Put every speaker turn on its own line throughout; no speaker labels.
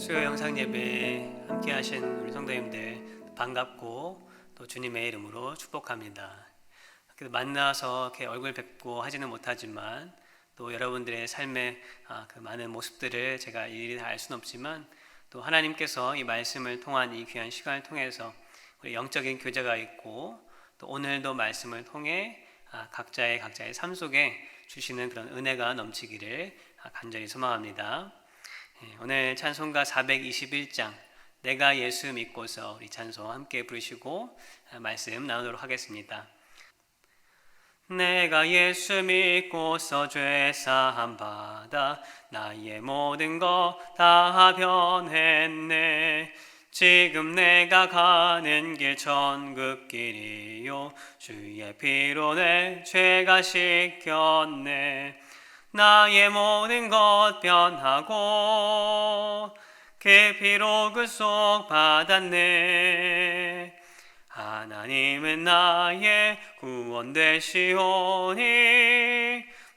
수요 영상 예배 함께 하신 우리 성도님들 반갑고 또 주님의 이름으로 축복합니다. 만나서 이렇게 얼굴 뵙고 하지는 못하지만 또 여러분들의 삶의 그 많은 모습들을 제가 일일이 다 알 수는 없지만 또 하나님께서 이 말씀을 통한 이 귀한 시간을 통해서 우리 영적인 교제가 있고 또 오늘도 말씀을 통해 각자의 삶 속에 주시는 그런 은혜가 넘치기를 간절히 소망합니다. 오늘 찬송가 421장 내가 예수 믿고서 우리 찬송 함께 부르시고 말씀 나누도록 하겠습니다. 내가 예수 믿고서 죄 사함 받아 나의 모든 것 다 변했네. 지금 내가 가는 길 천국길이요 주의 피로 내 죄가 씻겼네. 나의 모든 것 변하고 그 피로 구속 받았네. 하나님은 나의 구원 되시오니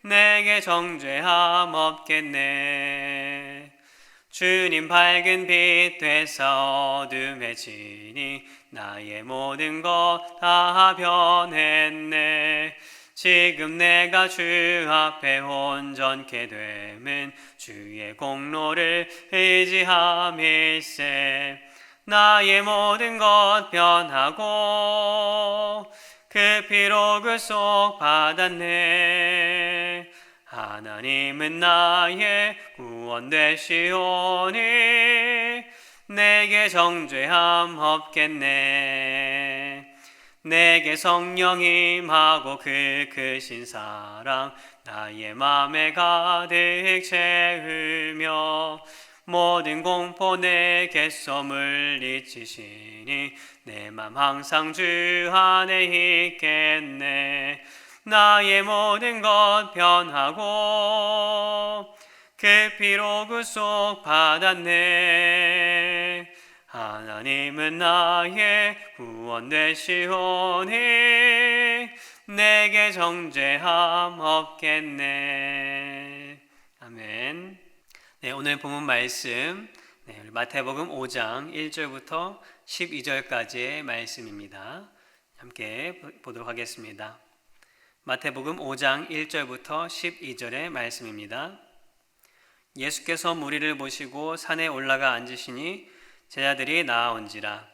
내게 정죄함 없겠네. 주님 밝은 빛 되사 어둠에 지니 나의 모든 것 다 변했네. 지금 내가 주 앞에 온전케 됨은 주의 공로를 의지함일세. 나의 모든 것 변하고 그 피로 구속 받았네. 하나님은 나의 구원 되시오니 내게 정죄함 없겠네. 내게 성령 임하고 그 크신 사랑 나의 맘에 가득 채우며 모든 공포 내게서 물리치시니 내 맘 항상 주 안에 있겠네. 나의 모든 것 변하고 그 피로 구속 받았네. 하나님은 나의 구원 되시오니 내게 정죄함 없겠네. 아멘. 네, 오늘 본문 말씀 마태복음 5장 1절부터 12절까지의 말씀입니다. 함께 보도록 하겠습니다. 마태복음 5장 1절부터 12절의 말씀입니다. 예수께서 무리를 보시고 산에 올라가 앉으시니 제자들이 나아온지라.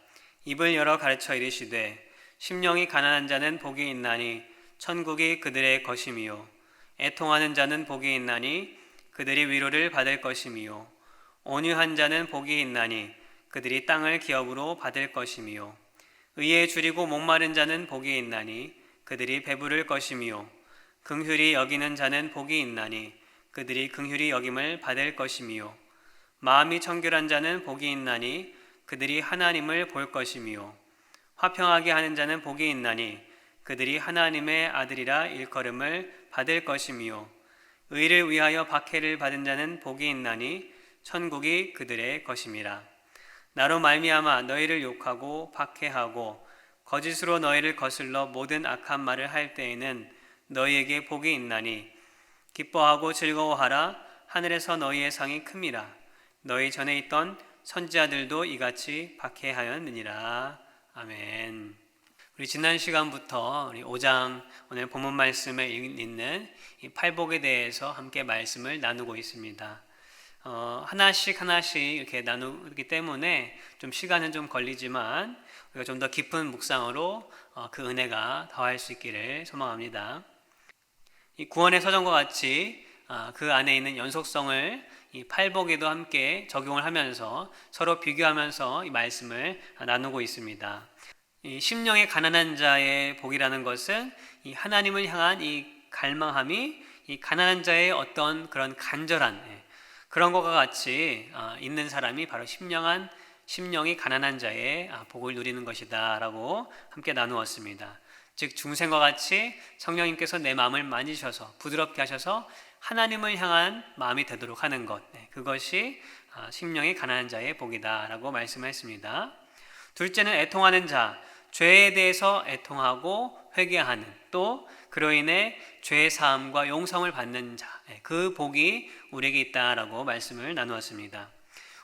입을 열어 가르쳐 이르시되 심령이 가난한 자는 복이 있나니 천국이 그들의 것임이요 애통하는 자는 복이 있나니 그들이 위로를 받을 것임이요 온유한 자는 복이 있나니 그들이 땅을 기업으로 받을 것임이요 의에 줄이고 목마른 자는 복이 있나니 그들이 배부를 것임이요 긍휼히 여기는 자는 복이 있나니 그들이 긍휼히 여김을 받을 것임이요 마음이 청결한 자는 복이 있나니 그들이 하나님을 볼 것임이요 화평하게 하는 자는 복이 있나니 그들이 하나님의 아들이라 일컬음을 받을 것임이요 의를 위하여 박해를 받은 자는 복이 있나니 천국이 그들의 것임이라. 나로 말미암아 너희를 욕하고 박해하고 거짓으로 너희를 거슬러 모든 악한 말을 할 때에는 너희에게 복이 있나니 기뻐하고 즐거워하라. 하늘에서 너희의 상이 큼이라. 너희 전에 있던 선지자들도 이같이 박해하였느니라. 아멘. 우리 지난 시간부터 우리 5장 오늘 본문 말씀에 있는 이 팔복에 대해서 함께 말씀을 나누고 있습니다. 하나씩 이렇게 나누기 때문에 좀 시간은 좀 걸리지만 우리가 좀 더 깊은 묵상으로 그 은혜가 더할 수 있기를 소망합니다. 이 구원의 서정과 같이 그 안에 있는 연속성을 이 팔복에도 함께 적용을 하면서 서로 비교하면서 이 말씀을 나누고 있습니다. 이 심령이 가난한 자의 복이라는 것은 이 하나님을 향한 이 갈망함이 이 가난한 자의 어떤 그런 간절한 그런 것과 같이 있는 사람이 바로 심령이 가난한 자의 복을 누리는 것이다 라고 함께 나누었습니다. 즉 중생과 같이 성령님께서 내 마음을 만지셔서 부드럽게 하셔서 하나님을 향한 마음이 되도록 하는 것, 그것이 심령이 가난한 자의 복이다 라고 말씀했습니다. 둘째는 애통하는 자, 죄에 대해서 애통하고 회개하는, 또 그로 인해 죄 사함과 용성을 받는 자, 그 복이 우리에게 있다라고 말씀을 나누었습니다.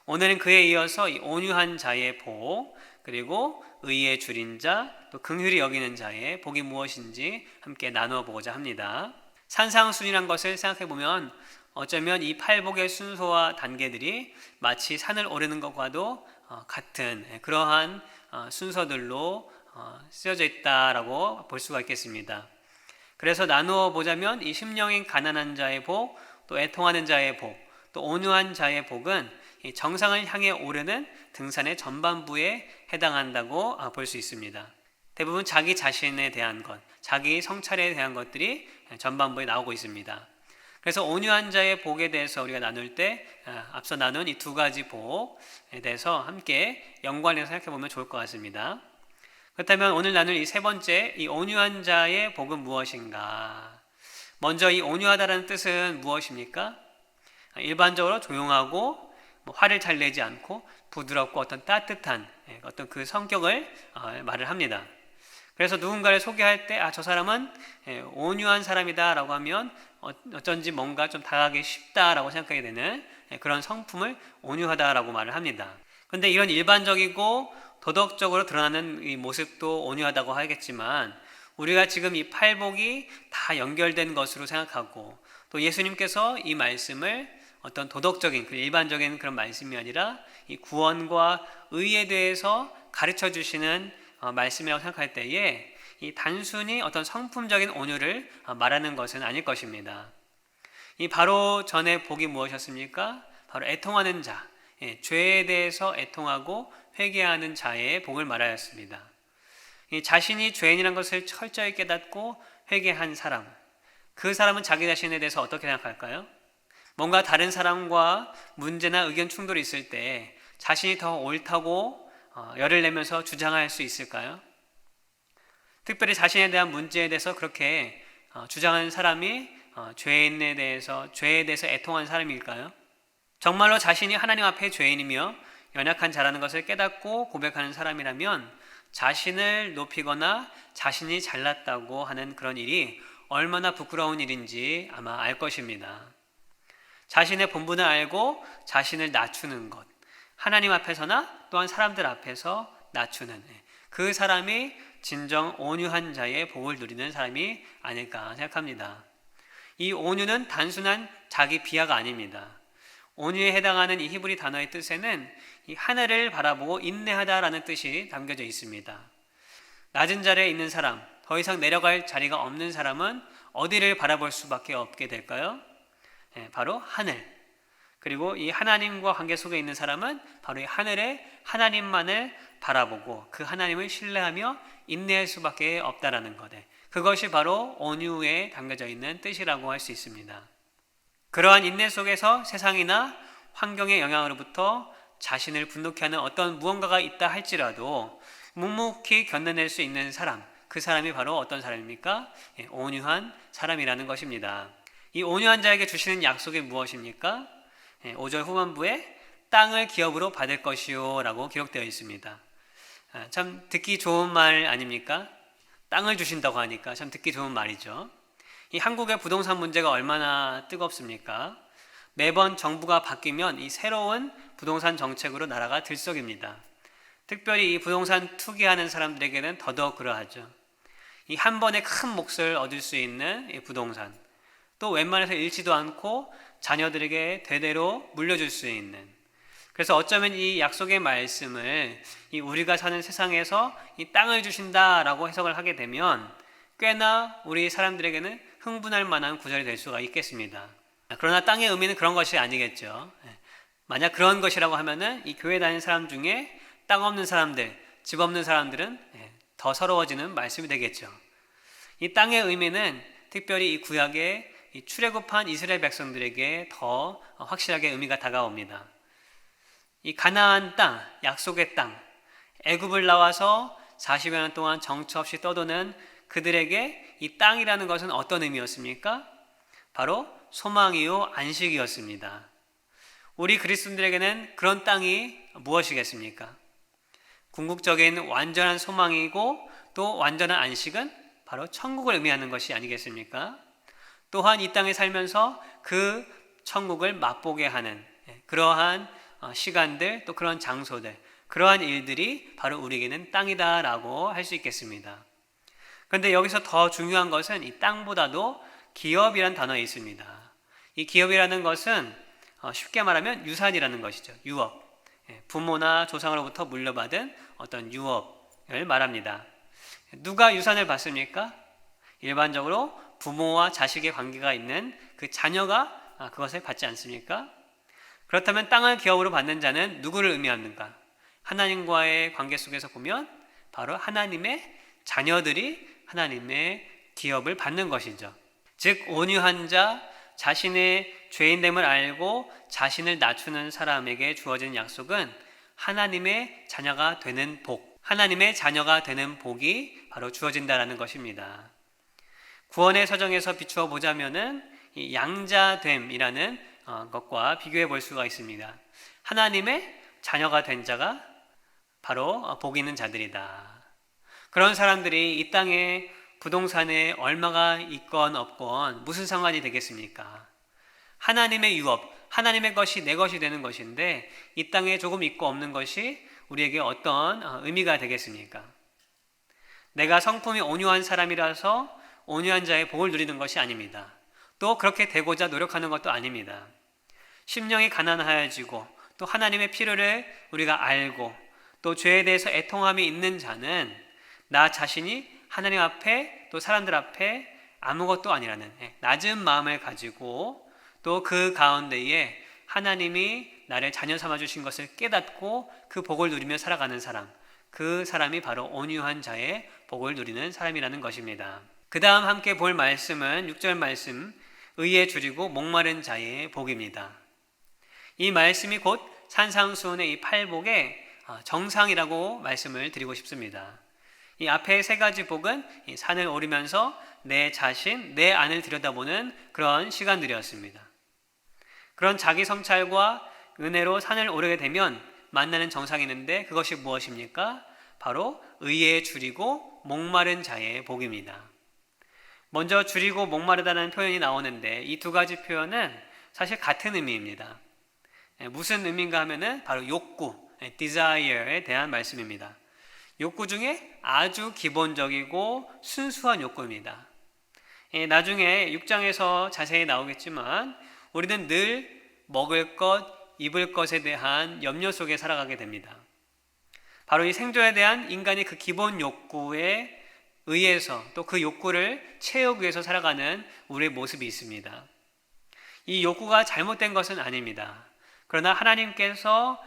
오늘은 그에 이어서 이 온유한 자의 복, 그리고 의에 줄인 자, 또 긍휼히 여기는 자의 복이 무엇인지 함께 나누어 보고자 합니다. 산상순이란 것을 생각해 보면 어쩌면 이 팔복의 순서와 단계들이 마치 산을 오르는 것과도 같은 그러한 순서들로 쓰여져 있다라고 볼 수가 있겠습니다. 그래서 나누어 보자면 이 심령이 가난한 자의 복, 또 애통하는 자의 복, 또 온유한 자의 복은 이 정상을 향해 오르는 등산의 전반부에 해당한다고 볼 수 있습니다. 대부분 자기 자신에 대한 것, 자기 성찰에 대한 것들이 전반부에 나오고 있습니다. 그래서 온유한 자의 복에 대해서 우리가 나눌 때 앞서 나눈 이 두 가지 복에 대해서 함께 연관해서 생각해 보면 좋을 것 같습니다. 그렇다면 오늘 나눌 이 세 번째, 이 온유한 자의 복은 무엇인가? 먼저 이 온유하다라는 뜻은 무엇입니까? 일반적으로 조용하고 화를 잘 내지 않고 부드럽고 어떤 따뜻한 어떤 그 성격을 말을 합니다. 그래서 누군가를 소개할 때 저 사람은 온유한 사람이다 라고 하면 어쩐지 뭔가 좀 다가가기 쉽다라고 생각하게 되는 그런 성품을 온유하다라고 말을 합니다. 그런데 이런 일반적이고 도덕적으로 드러나는 이 모습도 온유하다고 하겠지만 우리가 지금 이 팔복이 다 연결된 것으로 생각하고 또 예수님께서 이 말씀을 어떤 도덕적인 일반적인 그런 말씀이 아니라 이 구원과 의에 대해서 가르쳐 주시는 말씀이라고 생각할 때에 이 단순히 어떤 성품적인 온유를 말하는 것은 아닐 것입니다. 이 바로 전에 복이 무엇이었습니까? 바로 애통하는 자, 죄에 대해서 애통하고 회개하는 자의 복을 말하였습니다. 이 자신이 죄인이라는 것을 철저히 깨닫고 회개한 사람, 그 사람은 자기 자신에 대해서 어떻게 생각할까요? 뭔가 다른 사람과 문제나 의견 충돌이 있을 때 자신이 더 옳다고 열을 내면서 주장할 수 있을까요? 특별히 자신에 대한 문제에 대해서 그렇게 주장하는 사람이 죄에 대해서 애통한 사람일까요? 정말로 자신이 하나님 앞에 죄인이며 연약한 자라는 것을 깨닫고 고백하는 사람이라면 자신을 높이거나 자신이 잘났다고 하는 그런 일이 얼마나 부끄러운 일인지 아마 알 것입니다. 자신의 본분을 알고 자신을 낮추는 것, 하나님 앞에서나 또한 사람들 앞에서 낮추는 그 사람이 진정 온유한 자의 복을 누리는 사람이 아닐까 생각합니다. 이 온유는 단순한 자기 비하가 아닙니다. 온유에 해당하는 이 히브리 단어의 뜻에는 이 하늘을 바라보고 인내하다라는 뜻이 담겨져 있습니다. 낮은 자리에 있는 사람, 더 이상 내려갈 자리가 없는 사람은 어디를 바라볼 수밖에 없게 될까요? 바로 하늘. 그리고 이 하나님과 관계 속에 있는 사람은 바로 이 하늘의 하나님만을 바라보고 그 하나님을 신뢰하며 인내할 수밖에 없다라는 것. 그것이 바로 온유에 담겨져 있는 뜻이라고 할 수 있습니다. 그러한 인내 속에서 세상이나 환경의 영향으로부터 자신을 분노케 하는 어떤 무언가가 있다 할지라도 묵묵히 견뎌낼 수 있는 사람, 그 사람이 바로 어떤 사람입니까? 온유한 사람이라는 것입니다. 이 온유한 자에게 주시는 약속이 무엇입니까? 5절 후반부에 땅을 기업으로 받을 것이요 라고 기록되어 있습니다. 참 듣기 좋은 말 아닙니까? 땅을 주신다고 하니까 참 듣기 좋은 말이죠. 이 한국의 부동산 문제가 얼마나 뜨겁습니까? 매번 정부가 바뀌면 이 새로운 부동산 정책으로 나라가 들썩입니다. 특별히 이 부동산 투기하는 사람들에게는 더더욱 그러하죠. 이 한 번에 큰 몫을 얻을 수 있는 이 부동산, 또 웬만해서 잃지도 않고 자녀들에게 대대로 물려줄 수 있는, 그래서 어쩌면 이 약속의 말씀을 이 우리가 사는 세상에서 이 땅을 주신다라고 해석을 하게 되면 꽤나 우리 사람들에게는 흥분할 만한 구절이 될 수가 있겠습니다. 그러나 땅의 의미는 그런 것이 아니겠죠. 만약 그런 것이라고 하면은 이 교회 다니는 사람 중에 땅 없는 사람들, 집 없는 사람들은 더 서러워지는 말씀이 되겠죠. 이 땅의 의미는 특별히 이 구약의 이 출애굽한 이스라엘 백성들에게 더 확실하게 의미가 다가옵니다. 이 가나안 땅, 약속의 땅, 애굽을 나와서 40여 년 동안 정처 없이 떠도는 그들에게 이 땅이라는 것은 어떤 의미였습니까? 바로 소망이요 안식이었습니다. 우리 그리스도인들에게는 그런 땅이 무엇이겠습니까? 궁극적인 완전한 소망이고 또 완전한 안식은 바로 천국을 의미하는 것이 아니겠습니까? 또한 이 땅에 살면서 그 천국을 맛보게 하는 그러한 시간들, 또 그런 장소들, 그러한 일들이 바로 우리에게는 땅이다라고 할 수 있겠습니다. 그런데 여기서 더 중요한 것은 이 땅보다도 기업이란 단어에 있습니다. 이 기업이라는 것은 쉽게 말하면 유산이라는 것이죠. 유업. 부모나 조상으로부터 물려받은 어떤 유업을 말합니다. 누가 유산을 받습니까? 일반적으로 부모와 자식의 관계가 있는 그 자녀가 그것을 받지 않습니까? 그렇다면 땅을 기업으로 받는 자는 누구를 의미하는가? 하나님과의 관계 속에서 보면 바로 하나님의 자녀들이 하나님의 기업을 받는 것이죠. 즉 온유한 자, 자신의 죄인됨을 알고 자신을 낮추는 사람에게 주어진 약속은 하나님의 자녀가 되는 복, 하나님의 자녀가 되는 복이 바로 주어진다라는 것입니다. 구원의 서정에서 비추어 보자면은 이 양자됨이라는 것과 비교해 볼 수가 있습니다. 하나님의 자녀가 된 자가 바로 복 있는 자들이다. 그런 사람들이 이 땅에 부동산에 얼마가 있건 없건 무슨 상관이 되겠습니까? 하나님의 유업, 하나님의 것이 내 것이 되는 것인데 이 땅에 조금 있고 없는 것이 우리에게 어떤 의미가 되겠습니까? 내가 성품이 온유한 사람이라서 온유한 자의 복을 누리는 것이 아닙니다. 또 그렇게 되고자 노력하는 것도 아닙니다. 심령이 가난하여지고 또 하나님의 필요를 우리가 알고 또 죄에 대해서 애통함이 있는 자는 나 자신이 하나님 앞에 또 사람들 앞에 아무것도 아니라는 낮은 마음을 가지고 또 그 가운데에 하나님이 나를 자녀 삼아 주신 것을 깨닫고 그 복을 누리며 살아가는 사람, 그 사람이 바로 온유한 자의 복을 누리는 사람이라는 것입니다. 그 다음 함께 볼 말씀은 6절 말씀, 의에 줄이고 목마른 자의 복입니다. 이 말씀이 곧 산상수훈의 이 팔복의 정상이라고 말씀을 드리고 싶습니다. 이 앞에 세 가지 복은 이 산을 오르면서 내 자신, 내 안을 들여다보는 그런 시간들이었습니다. 그런 자기 성찰과 은혜로 산을 오르게 되면 만나는 정상이 있는데 그것이 무엇입니까? 바로 의에 줄이고 목마른 자의 복입니다. 먼저 줄이고 목마르다는 표현이 나오는데 이 두 가지 표현은 사실 같은 의미입니다. 무슨 의미인가 하면은 바로 욕구, desire에 대한 말씀입니다. 욕구 중에 아주 기본적이고 순수한 욕구입니다. 나중에 6장에서 자세히 나오겠지만 우리는 늘 먹을 것, 입을 것에 대한 염려 속에 살아가게 됩니다. 바로 이 생존에 대한 인간의 그 기본 욕구에 의해서 또 그 욕구를 채우기 위해서 살아가는 우리의 모습이 있습니다. 이 욕구가 잘못된 것은 아닙니다. 그러나 하나님께서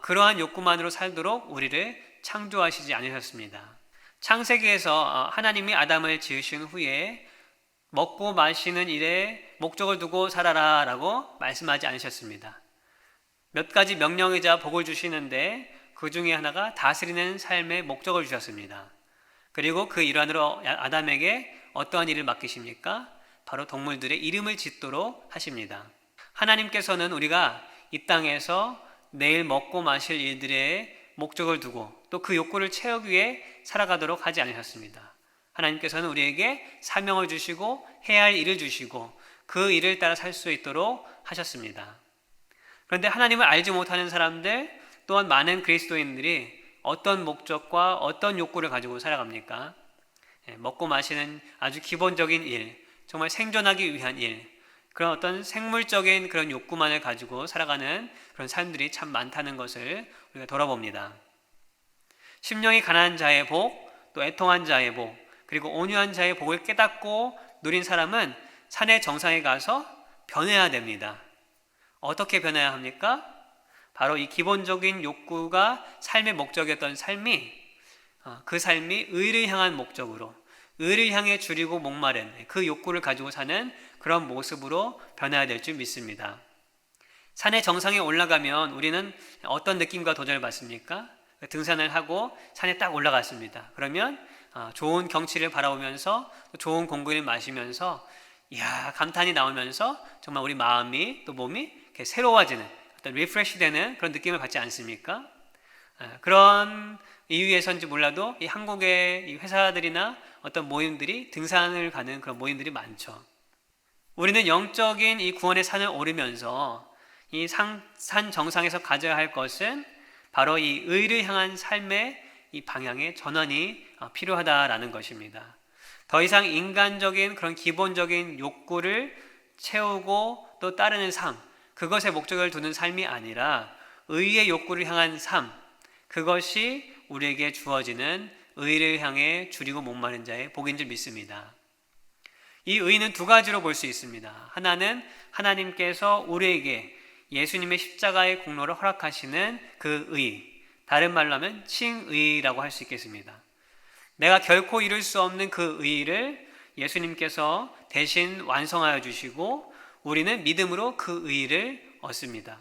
그러한 욕구만으로 살도록 우리를 창조하시지 않으셨습니다. 창세기에서 하나님이 아담을 지으신 후에 먹고 마시는 일에 목적을 두고 살아라 라고 말씀하지 않으셨습니다. 몇 가지 명령이자 복을 주시는데 그 중에 하나가 다스리는 삶의 목적을 주셨습니다. 그리고 그 일환으로 아담에게 어떠한 일을 맡기십니까? 바로 동물들의 이름을 짓도록 하십니다. 하나님께서는 우리가 이 땅에서 내일 먹고 마실 일들의 목적을 두고 또 그 욕구를 채우기 위해 살아가도록 하지 않으셨습니다. 하나님께서는 우리에게 사명을 주시고 해야 할 일을 주시고 그 일을 따라 살 수 있도록 하셨습니다. 그런데 하나님을 알지 못하는 사람들 또한 많은 그리스도인들이 어떤 목적과 어떤 욕구를 가지고 살아갑니까? 먹고 마시는 아주 기본적인 일, 정말 생존하기 위한 일, 그런 어떤 생물적인 그런 욕구만을 가지고 살아가는 그런 사람들이 참 많다는 것을 우리가 돌아봅니다. 심령이 가난한 자의 복, 또 애통한 자의 복, 그리고 온유한 자의 복을 깨닫고 누린 사람은 산의 정상에 가서 변해야 됩니다. 어떻게 변해야 합니까? 바로 이 기본적인 욕구가 삶의 목적이었던 삶이 그 삶이 의를 향한 목적으로 의를 향해 줄이고 목마른 그 욕구를 가지고 사는 그런 모습으로 변해야 될 줄 믿습니다. 산의 정상에 올라가면 우리는 어떤 느낌과 도전을 받습니까? 등산을 하고 산에 딱 올라갔습니다. 그러면 좋은 경치를 바라보면서 좋은 공기를 마시면서 이야 감탄이 나오면서 정말 우리 마음이 또 몸이 이렇게 새로워지는 어떤 리프레시 되는 그런 느낌을 받지 않습니까? 그런 이유에서인지 몰라도 이 한국의 이 회사들이나 어떤 모임들이 등산을 가는 그런 모임들이 많죠. 우리는 영적인 이 구원의 산을 오르면서 이 산 정상에서 가져야 할 것은 바로 이 의를 향한 삶의 이 방향의 전환이 필요하다라는 것입니다. 더 이상 인간적인 그런 기본적인 욕구를 채우고 또 따르는 삶, 그것에 목적을 두는 삶이 아니라 의의 욕구를 향한 삶, 그것이 우리에게 주어지는 의를 향해 줄이고 목마른 자의 복인 줄 믿습니다. 이 의는 두 가지로 볼 수 있습니다. 하나는 하나님께서 우리에게 예수님의 십자가의 공로를 허락하시는 그 의, 다른 말로 하면 칭의라고 할 수 있겠습니다. 내가 결코 이룰 수 없는 그 의를 예수님께서 대신 완성하여 주시고 우리는 믿음으로 그 의를 얻습니다.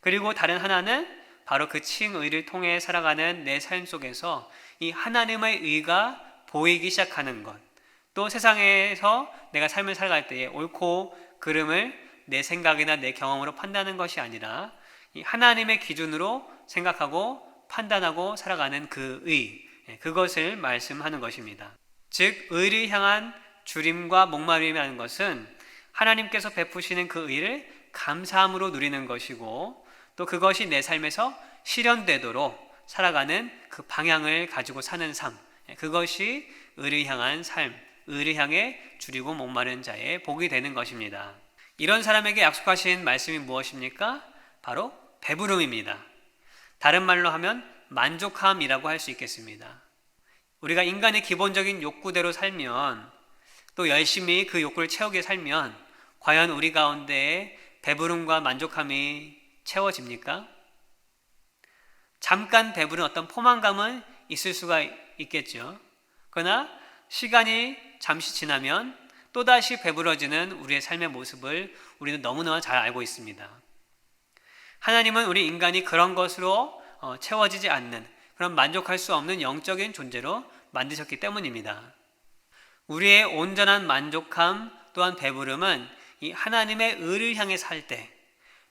그리고 다른 하나는 바로 그 칭의를 통해 살아가는 내 삶 속에서 이 하나님의 의가 보이기 시작하는 것, 또 세상에서 내가 삶을 살아갈 때에 옳고 그름을 내 생각이나 내 경험으로 판단하는 것이 아니라 이 하나님의 기준으로 생각하고 판단하고 살아가는 그 의, 그것을 말씀하는 것입니다. 즉 의를 향한 주림과 목마름이라는 것은 하나님께서 베푸시는 그 의를 감사함으로 누리는 것이고 또 그것이 내 삶에서 실현되도록 살아가는 그 방향을 가지고 사는 삶, 그것이 의를 향한 삶, 의를 향해 줄이고 목마른 자의 복이 되는 것입니다. 이런 사람에게 약속하신 말씀이 무엇입니까? 바로 배부름입니다. 다른 말로 하면 만족함이라고 할 수 있겠습니다. 우리가 인간의 기본적인 욕구대로 살면 또 열심히 그 욕구를 채우게 살면 과연 우리 가운데에 배부름과 만족함이 채워집니까? 잠깐 배부른 어떤 포만감은 있을 수가 있겠죠. 그러나 시간이 잠시 지나면 또다시 배부러지는 우리의 삶의 모습을 우리는 너무나 잘 알고 있습니다. 하나님은 우리 인간이 그런 것으로 채워지지 않는 그런 만족할 수 없는 영적인 존재로 만드셨기 때문입니다. 우리의 온전한 만족함 또한 배부름은 이 하나님의 의를 향해 살 때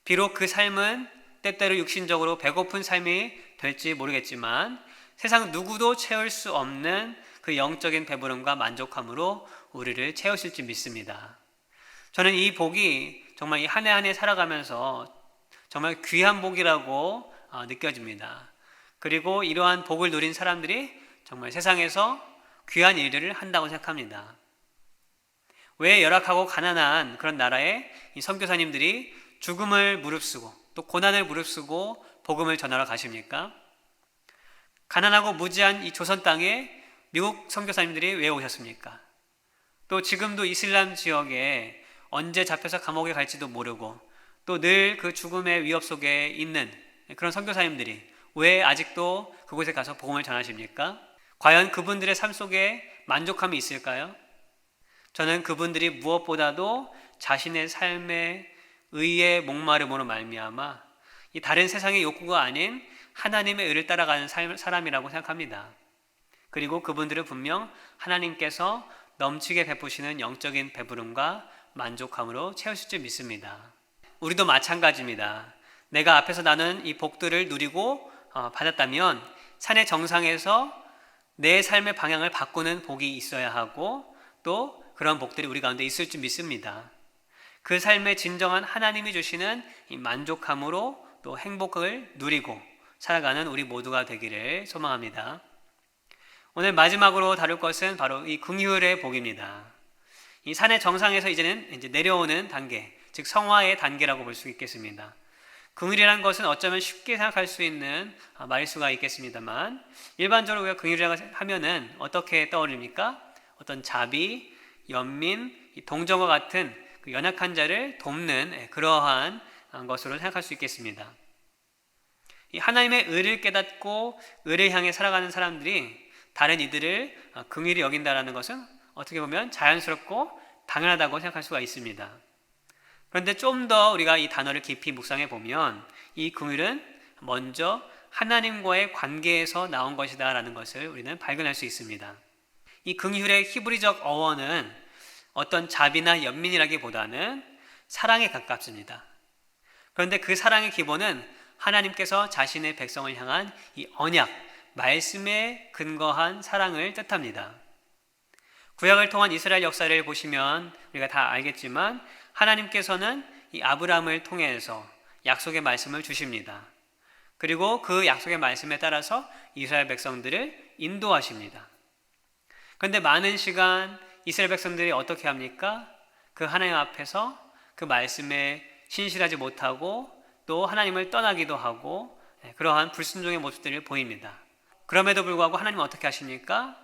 비록 그 삶은 때때로 육신적으로 배고픈 삶이 될지 모르겠지만 세상 누구도 채울 수 없는 그 영적인 배부름과 만족함으로 우리를 채우실 줄 믿습니다. 저는 이 복이 정말 이 한 해 한 해 살아가면서 정말 귀한 복이라고 느껴집니다. 그리고 이러한 복을 누린 사람들이 정말 세상에서 귀한 일들을 한다고 생각합니다. 왜 열악하고 가난한 그런 나라에 이 선교사님들이 죽음을 무릅쓰고 또 고난을 무릅쓰고 복음을 전하러 가십니까? 가난하고 무지한 이 조선 땅에 미국 선교사님들이 왜 오셨습니까? 또 지금도 이슬람 지역에 언제 잡혀서 감옥에 갈지도 모르고 또 늘 그 죽음의 위협 속에 있는 그런 선교사님들이 왜 아직도 그곳에 가서 복음을 전하십니까? 과연 그분들의 삶 속에 만족함이 있을까요? 저는 그분들이 무엇보다도 자신의 삶의 의의 목마름으로 말미암아 이 다른 세상의 욕구가 아닌 하나님의 의를 따라가는 사람이라고 생각합니다. 그리고 그분들은 분명 하나님께서 넘치게 베푸시는 영적인 배부름과 만족함으로 채우실 줄 믿습니다. 우리도 마찬가지입니다. 내가 앞에서 나눈 이 복들을 누리고 받았다면 산의 정상에서 내 삶의 방향을 바꾸는 복이 있어야 하고 또 그런 복들이 우리 가운데 있을 줄 믿습니다. 그 삶의 진정한 하나님이 주시는 이 만족함으로 또 행복을 누리고 살아가는 우리 모두가 되기를 소망합니다. 오늘 마지막으로 다룰 것은 바로 이 긍휼의 복입니다. 이 산의 정상에서 이제는 내려오는 단계, 즉 성화의 단계라고 볼 수 있겠습니다. 긍휼이라는 것은 어쩌면 쉽게 생각할 수 있는 말일 수가 있겠습니다만 일반적으로 우리가 긍휼이라고 하면은 어떻게 떠오릅니까? 어떤 자비, 연민, 동정과 같은 그 연약한 자를 돕는 그러한 것으로 생각할 수 있겠습니다. 이 하나님의 의를 깨닫고 의를 향해 살아가는 사람들이 다른 이들을 긍휼히 여긴다는 것은 어떻게 보면 자연스럽고 당연하다고 생각할 수가 있습니다. 그런데 좀 더 우리가 이 단어를 깊이 묵상해 보면 이 긍휼은 먼저 하나님과의 관계에서 나온 것이다 라는 것을 우리는 발견할 수 있습니다. 이 긍휼의 히브리적 어원은 어떤 자비나 연민이라기보다는 사랑에 가깝습니다. 그런데 그 사랑의 기본은 하나님께서 자신의 백성을 향한 이 언약, 말씀에 근거한 사랑을 뜻합니다. 구약을 통한 이스라엘 역사를 보시면 우리가 다 알겠지만 하나님께서는 이 아브라함을 통해서 약속의 말씀을 주십니다. 그리고 그 약속의 말씀에 따라서 이스라엘 백성들을 인도하십니다. 그런데 많은 시간 이스라엘 백성들이 어떻게 합니까? 그 하나님 앞에서 그 말씀에 신실하지 못하고 또 하나님을 떠나기도 하고 그러한 불순종의 모습들을 보입니다. 그럼에도 불구하고 하나님은 어떻게 하십니까?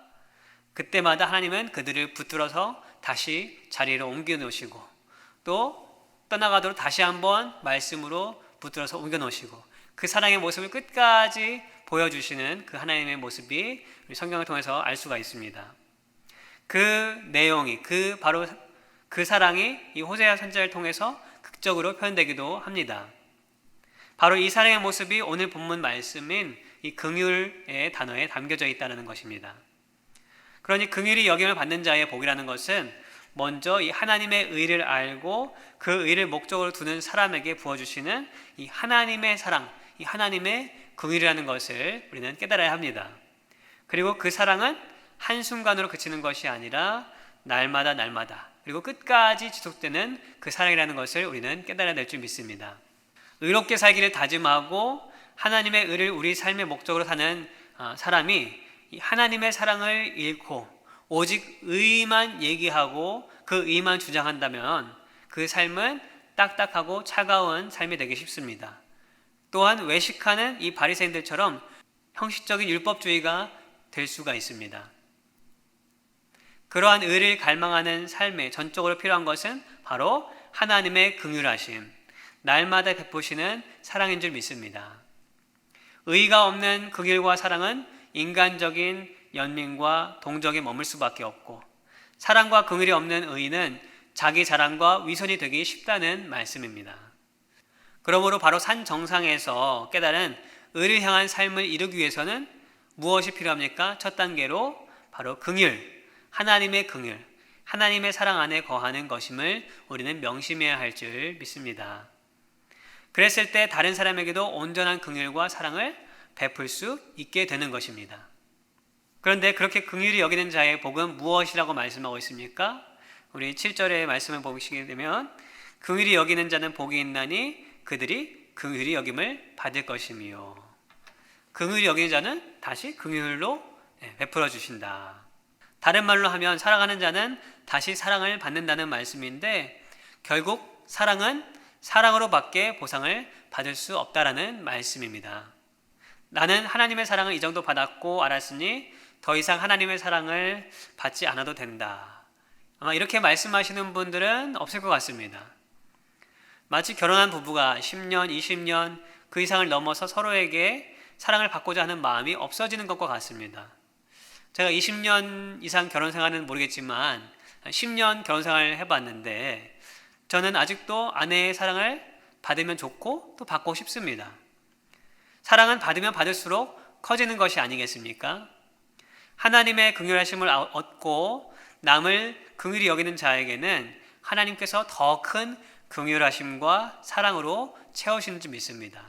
그때마다 하나님은 그들을 붙들어서 다시 자리로 옮겨 놓으시고 또 떠나가도록 다시 한번 말씀으로 붙들어서 옮겨 놓으시고 그 사랑의 모습을 끝까지 보여주시는 그 하나님의 모습이 우리 성경을 통해서 알 수가 있습니다. 그 내용이 바로 그 사랑이 이 호세아 선지자를 통해서 극적으로 표현되기도 합니다. 바로 이 사랑의 모습이 오늘 본문 말씀인 이 긍휼의 단어에 담겨져 있다는 것입니다. 그러니 긍휼히 여김을 받는 자의 복이라는 것은 먼저 이 하나님의 의를 알고 그 의를 목적으로 두는 사람에게 부어주시는 이 하나님의 사랑, 이 하나님의 긍휼이라는 것을 우리는 깨달아야 합니다. 그리고 그 사랑은 한순간으로 그치는 것이 아니라 날마다 그리고 끝까지 지속되는 그 사랑이라는 것을 우리는 깨달아야 될 줄 믿습니다. 의롭게 살기를 다짐하고 하나님의 의를 우리 삶의 목적으로 사는 사람이 이 하나님의 사랑을 잃고 오직 의만 얘기하고 그 의만 주장한다면 그 삶은 딱딱하고 차가운 삶이 되기 쉽습니다. 또한 외식하는 이 바리새인들처럼 형식적인 율법주의가 될 수가 있습니다. 그러한 의를 갈망하는 삶에 전적으로 필요한 것은 바로 하나님의 긍휼하심, 날마다 베푸시는 사랑인 줄 믿습니다. 의가 없는 긍휼과 사랑은 인간적인 연민과 동정에 머물 수밖에 없고 사랑과 긍휼이 없는 의는 자기 자랑과 위선이 되기 쉽다는 말씀입니다. 그러므로 바로 산 정상에서 깨달은 의를 향한 삶을 이루기 위해서는 무엇이 필요합니까? 첫 단계로 바로 긍휼, 하나님의 긍휼, 하나님의 사랑 안에 거하는 것임을 우리는 명심해야 할 줄 믿습니다. 그랬을 때 다른 사람에게도 온전한 긍휼과 사랑을 베풀 수 있게 되는 것입니다. 그런데 그렇게 긍휼히 여기는 자의 복은 무엇이라고 말씀하고 있습니까? 우리 7절의 말씀을 보시게 되면 긍휼히 여기는 자는 복이 있나니 그들이 긍휼히 여김을 받을 것이며 긍휼히 여기는 자는 다시 긍휼로 베풀어 주신다. 다른 말로 하면 살아가는 자는 다시 사랑을 받는다는 말씀인데 결국 사랑은 사랑으로 밖에 보상을 받을 수 없다라는 말씀입니다. 나는 하나님의 사랑을 이 정도 받았고 알았으니 더 이상 하나님의 사랑을 받지 않아도 된다. 아마 이렇게 말씀하시는 분들은 없을 것 같습니다. 마치 결혼한 부부가 10년, 20년 그 이상을 넘어서 서로에게 사랑을 받고자 하는 마음이 없어지는 것과 같습니다. 제가 20년 이상 결혼 생활은 모르겠지만 10년 결혼 생활을 해봤는데 저는 아직도 아내의 사랑을 받으면 좋고 또 받고 싶습니다. 사랑은 받으면 받을수록 커지는 것이 아니겠습니까? 하나님의 긍휼하심을 얻고 남을 긍휼히 여기는 자에게는 하나님께서 더 큰 긍휼하심과 사랑으로 채우시는 줄 믿습니다.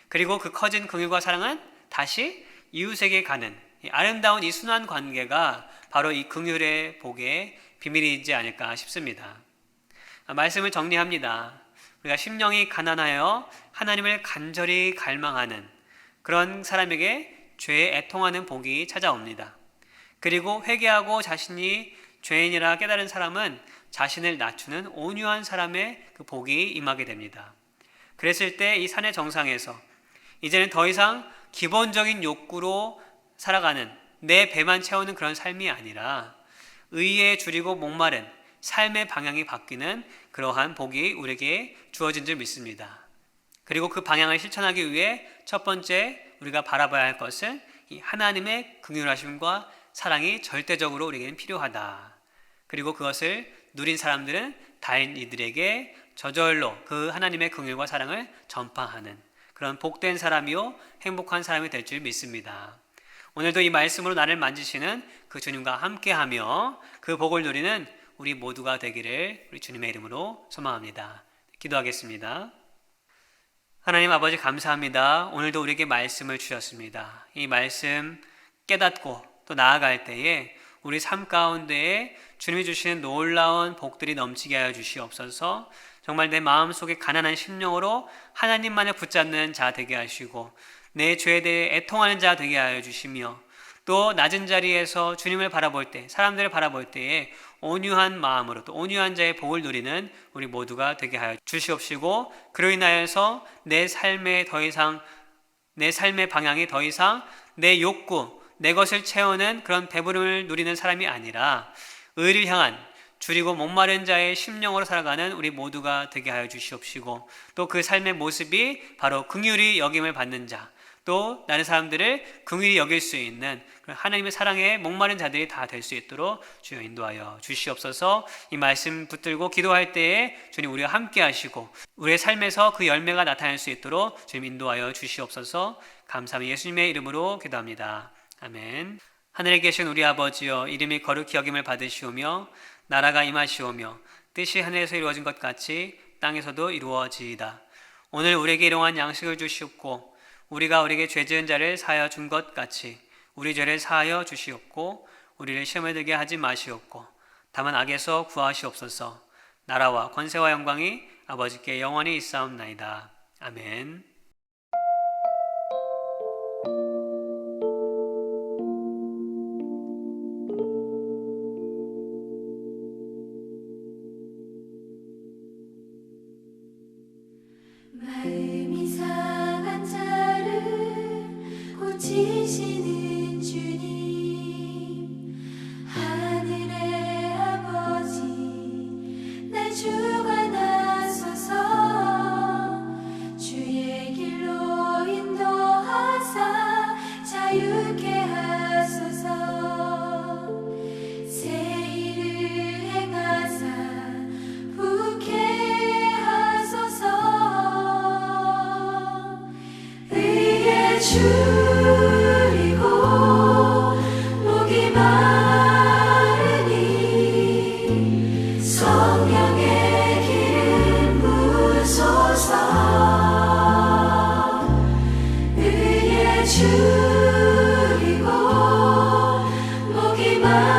그리고 그 커진 긍휼과 사랑은 다시 이웃에게 가는 아름다운 이 순환 관계가 바로 이 긍휼의 복의 비밀이지 않을까 싶습니다. 말씀을 정리합니다. 우리가 심령이 가난하여 하나님을 간절히 갈망하는 그런 사람에게 죄에 애통하는 복이 찾아옵니다. 그리고 회개하고 자신이 죄인이라 깨달은 사람은 자신을 낮추는 온유한 사람의 그 복이 임하게 됩니다. 그랬을 때 이 산의 정상에서 이제는 더 이상 기본적인 욕구로 살아가는 내 배만 채우는 그런 삶이 아니라 의에 줄이고 목마른 삶의 방향이 바뀌는 그러한 복이 우리에게 주어진 줄 믿습니다. 그리고 그 방향을 실천하기 위해 첫 번째 우리가 바라봐야 할 것은 이 하나님의 긍휼하심과 사랑이 절대적으로 우리에게는 필요하다. 그리고 그것을 누린 사람들은 다른 이들에게 저절로 그 하나님의 긍휼과 사랑을 전파하는 그런 복된 사람이요 행복한 사람이 될 줄 믿습니다. 오늘도 이 말씀으로 나를 만지시는 그 주님과 함께하며 그 복을 누리는 우리 모두가 되기를 우리 주님의 이름으로 소망합니다. 기도하겠습니다. 하나님 아버지 감사합니다. 오늘도 우리에게 말씀을 주셨습니다. 이 말씀 깨닫고 또 나아갈 때에 우리 삶 가운데에 주님이 주시는 놀라운 복들이 넘치게 하여 주시옵소서. 정말 내 마음속에 가난한 심령으로 하나님만을 붙잡는 자 되게 하시고 내 죄에 대해 애통하는 자 되게 하여 주시며 또 낮은 자리에서 주님을 바라볼 때, 사람들을 바라볼 때에 온유한 마음으로 또 온유한 자의 복을 누리는 우리 모두가 되게 하여 주시옵시고 그로 인하여서 내 삶의 방향이 더 이상 내 욕구, 내 것을 채우는 그런 배부름을 누리는 사람이 아니라 의를 향한 줄이고 목마른 자의 심령으로 살아가는 우리 모두가 되게 하여 주시옵시고 또 그 삶의 모습이 바로 긍휼히 여김을 받는 자, 또 다른 사람들을 긍휼히 여길 수 있는 하나님의 사랑에 목마른 자들이 다 될 수 있도록 주여 인도하여 주시옵소서. 이 말씀 붙들고 기도할 때에 주님 우리와 함께 하시고 우리의 삶에서 그 열매가 나타날 수 있도록 주님 인도하여 주시옵소서. 감사하며 예수님의 이름으로 기도합니다. 아멘. 하늘에 계신 우리 아버지여, 이름이 거룩히 여김을 받으시오며 나라가 임하시오며 뜻이 하늘에서 이루어진 것 같이 땅에서도 이루어지이다. 오늘 우리에게 일용할 양식을 주시옵고 우리가 우리에게 죄 지은 자를 사하여 준 것 같이 우리 죄를 사하여 주시옵고 우리를 시험에 들게 하지 마시옵고 다만 악에서 구하시옵소서. 나라와 권세와 영광이 아버지께 영원히 있사옵나이다. 아멘.
마음이 상한 자를 고치시는 주님, 하늘의 아버지 날 주관하소서. 주의 길로 인도하사 자유케 하소서. 새 일을 행하사 부케 하소서. 의에 줄이고 목이 마르니 성령의 기름 부으소서. 의에 줄이고 목이 마르니